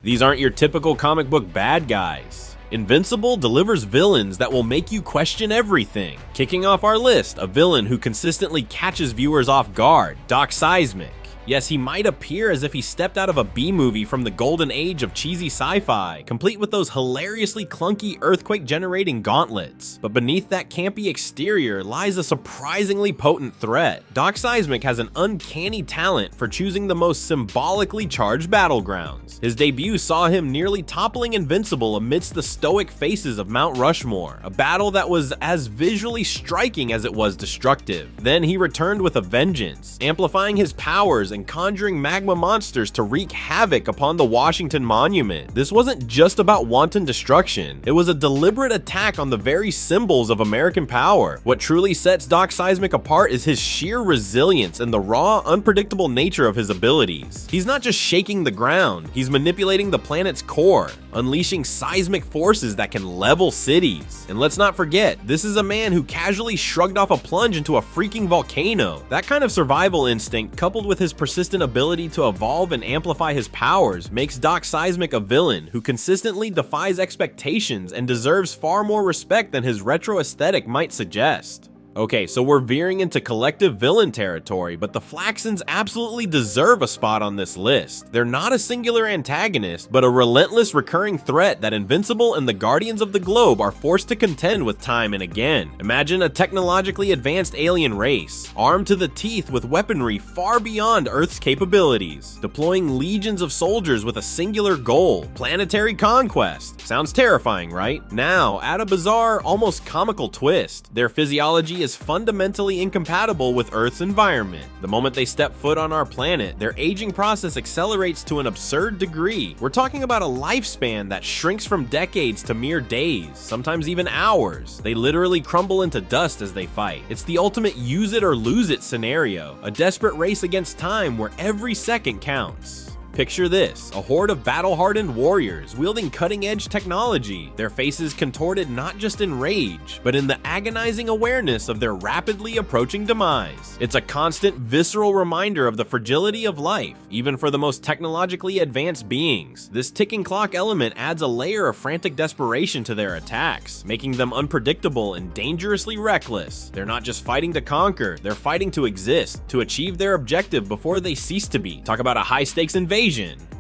These aren't your typical comic book bad guys. Invincible delivers villains that will make you question everything. Kicking off our list, a villain who consistently catches viewers off guard, Seismic. Yes, he might appear as if he stepped out of a B-movie from the golden age of cheesy sci-fi, complete with those hilariously clunky earthquake-generating gauntlets. But beneath that campy exterior lies a surprisingly potent threat. Seismic has an uncanny talent for choosing the most symbolically charged battlegrounds. His debut saw him nearly toppling Invincible amidst the stoic faces of Mount Rushmore, a battle that was as visually striking as it was destructive. Then he returned with a vengeance, amplifying his powers and conjuring magma monsters to wreak havoc upon the Washington Monument. This wasn't just about wanton destruction, it was a deliberate attack on the very symbols of American power. What truly sets Seismic apart is his sheer resilience and the raw, unpredictable nature of his abilities. He's not just shaking the ground, he's manipulating the planet's core, unleashing seismic forces that can level cities. And let's not forget, this is a man who casually shrugged off a plunge into a freaking volcano. That kind of survival instinct, coupled with his persistent ability to evolve and amplify his powers, makes Seismic a villain who consistently defies expectations and deserves far more respect than his retro aesthetic might suggest. Okay, so we're veering into collective villain territory, but the Flaxans absolutely deserve a spot on this list. They're not a singular antagonist, but a relentless recurring threat that Invincible and the Guardians of the Globe are forced to contend with time and again. Imagine a technologically advanced alien race, armed to the teeth with weaponry far beyond Earth's capabilities, deploying legions of soldiers with a singular goal: planetary conquest. Sounds terrifying, right? Now, add a bizarre, almost comical twist. Their physiology is fundamentally incompatible with Earth's environment. The moment they step foot on our planet, their aging process accelerates to an absurd degree. We're talking about a lifespan that shrinks from decades to mere days, sometimes even hours. They literally crumble into dust as they fight. It's the ultimate use it or lose it scenario, a desperate race against time where every second counts. Picture this, a horde of battle-hardened warriors wielding cutting-edge technology, their faces contorted not just in rage, but in the agonizing awareness of their rapidly approaching demise. It's a constant, visceral reminder of the fragility of life, even for the most technologically advanced beings. This ticking clock element adds a layer of frantic desperation to their attacks, making them unpredictable and dangerously reckless. They're not just fighting to conquer, they're fighting to exist, to achieve their objective before they cease to be. Talk about a high-stakes invasion.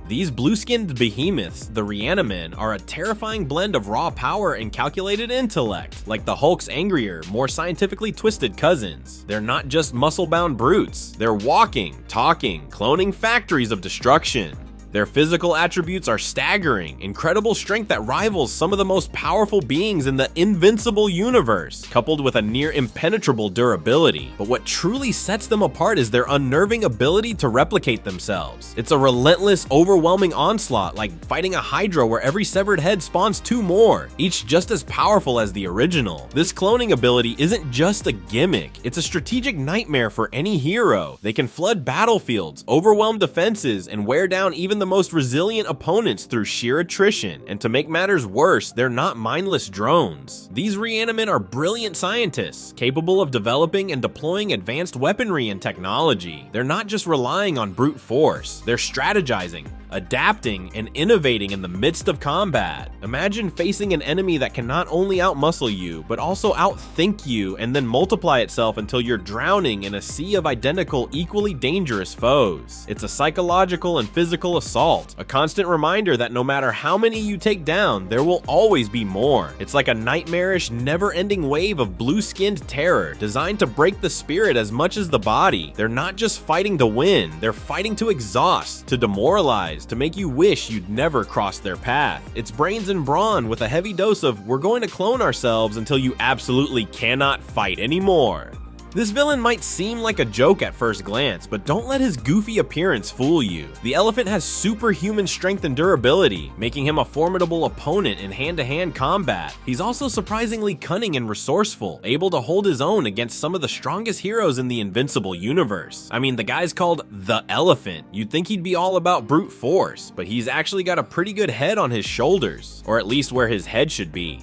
These blue-skinned behemoths, the Reanimen, are a terrifying blend of raw power and calculated intellect, like the Hulk's angrier, more scientifically twisted cousins. They're not just muscle-bound brutes, they're walking, talking, cloning factories of destruction. Their physical attributes are staggering, incredible strength that rivals some of the most powerful beings in the Invincible universe, coupled with a near impenetrable durability. But what truly sets them apart is their unnerving ability to replicate themselves. It's a relentless, overwhelming onslaught, like fighting a Hydra where every severed head spawns two more, each just as powerful as the original. This cloning ability isn't just a gimmick, it's a strategic nightmare for any hero. They can flood battlefields, overwhelm defenses, and wear down even the most resilient opponents through sheer attrition. And to make matters worse, they're not mindless drones. These Reanimen are brilliant scientists, capable of developing and deploying advanced weaponry and technology. They're not just relying on brute force, they're strategizing, adapting, and innovating in the midst of combat. Imagine facing an enemy that can not only outmuscle you, but also outthink you and then multiply itself until you're drowning in a sea of identical, equally dangerous foes. It's a psychological and physical assault, a constant reminder that no matter how many you take down, there will always be more. It's like a nightmarish, never-ending wave of blue-skinned terror, designed to break the spirit as much as the body. They're not just fighting to win, they're fighting to exhaust, to demoralize, to make you wish you'd never crossed their path. It's brains and brawn with a heavy dose of "we're going to clone ourselves until you absolutely cannot fight anymore." This villain might seem like a joke at first glance, but don't let his goofy appearance fool you. The elephant has superhuman strength and durability, making him a formidable opponent in hand-to-hand combat. He's also surprisingly cunning and resourceful, able to hold his own against some of the strongest heroes in the Invincible universe. I mean, the guy's called the Elephant. You'd think he'd be all about brute force, but he's actually got a pretty good head on his shoulders, or at least where his head should be.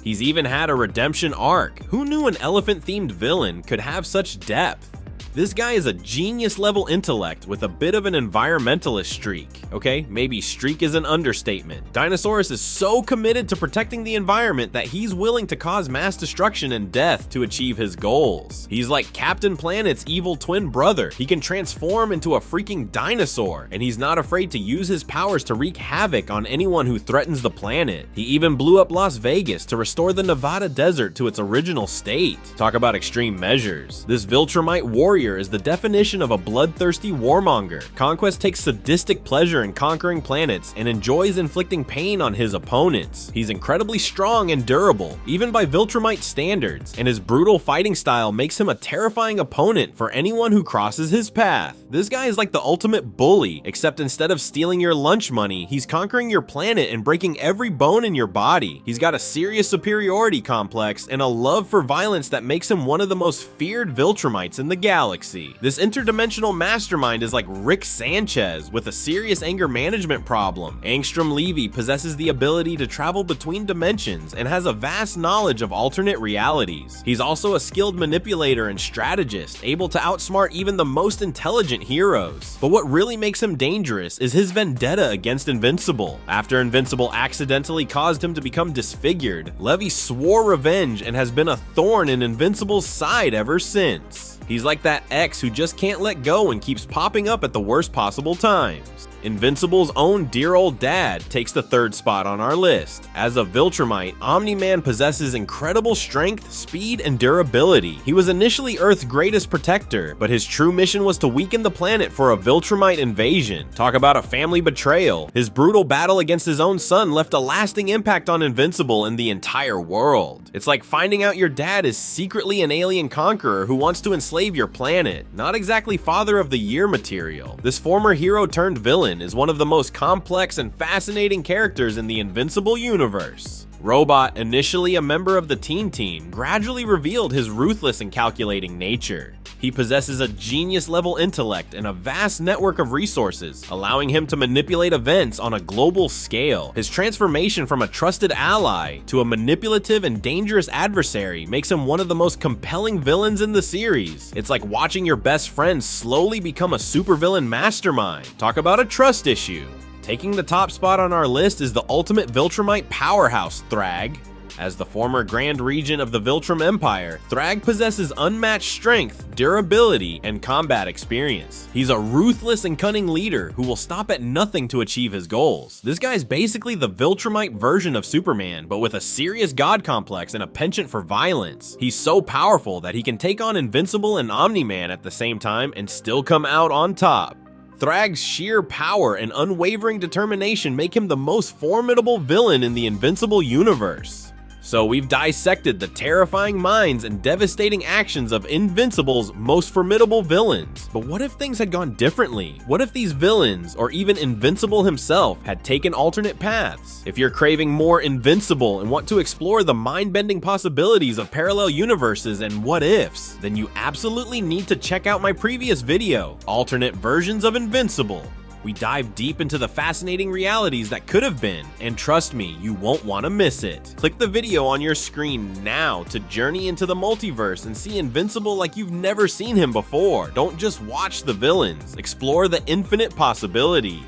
He's even had a redemption arc. Who knew an elephant-themed villain could have such depth? This guy is a genius level intellect with a bit of an environmentalist streak. Okay, maybe streak is an understatement. Dinosaurus is so committed to protecting the environment that he's willing to cause mass destruction and death to achieve his goals. He's like Captain Planet's evil twin brother. He can transform into a freaking dinosaur, and he's not afraid to use his powers to wreak havoc on anyone who threatens the planet. He even blew up Las Vegas to restore the Nevada desert to its original state. Talk about extreme measures. This Viltrumite warrior is the definition of a bloodthirsty warmonger. Conquest takes sadistic pleasure in conquering planets and enjoys inflicting pain on his opponents. He's incredibly strong and durable, even by Viltrumite standards, and his brutal fighting style makes him a terrifying opponent for anyone who crosses his path. This guy is like the ultimate bully, except instead of stealing your lunch money, he's conquering your planet and breaking every bone in your body. He's got a serious superiority complex and a love for violence that makes him one of the most feared Viltrumites in the galaxy. This interdimensional mastermind is like Rick Sanchez with a serious anger management problem. Angstrom Levy possesses the ability to travel between dimensions and has a vast knowledge of alternate realities. He's also a skilled manipulator and strategist, able to outsmart even the most intelligent heroes. But what really makes him dangerous is his vendetta against Invincible. After Invincible accidentally caused him to become disfigured, Levy swore revenge and has been a thorn in Invincible's side ever since. He's like that ex who just can't let go and keeps popping up at the worst possible times. Invincible's own dear old dad takes the third spot on our list. As a Viltrumite, Omni-man possesses incredible strength, speed, and durability. He was initially Earth's greatest protector, but his true mission was to weaken the planet for a Viltrumite invasion. Talk about a family betrayal. His brutal battle against his own son left a lasting impact on Invincible and the entire world. It's like finding out your dad is secretly an alien conqueror who wants to enslave your planet. Not exactly Father of the Year material. This former hero turned villain is one of the most complex and fascinating characters in the Invincible universe. Robot, initially a member of the Teen Team, gradually revealed his ruthless and calculating nature. He possesses a genius-level intellect and a vast network of resources, allowing him to manipulate events on a global scale. His transformation from a trusted ally to a manipulative and dangerous adversary makes him one of the most compelling villains in the series. It's like watching your best friend slowly become a supervillain mastermind. Talk about a trust issue. Taking the top spot on our list is the ultimate Viltrumite powerhouse, Thrag. As the former Grand Regent of the Viltrum Empire, Thrag possesses unmatched strength, durability, and combat experience. He's a ruthless and cunning leader who will stop at nothing to achieve his goals. This guy's basically the Viltrumite version of Superman, but with a serious god complex and a penchant for violence. He's so powerful that he can take on Invincible and Omni-man at the same time and still come out on top. Thrag's sheer power and unwavering determination make him the most formidable villain in the Invincible universe. So we've dissected the terrifying minds and devastating actions of Invincible's most formidable villains. But what if things had gone differently? What if these villains, or even Invincible himself, had taken alternate paths? If you're craving more Invincible and want to explore the mind-bending possibilities of parallel universes and what-ifs, then you absolutely need to check out my previous video, Alternate Versions of Invincible. We dive deep into the fascinating realities that could have been, and trust me, you won't want to miss it. Click the video on your screen now to journey into the multiverse and see Invincible like you've never seen him before. Don't just watch the villains, explore the infinite possibilities.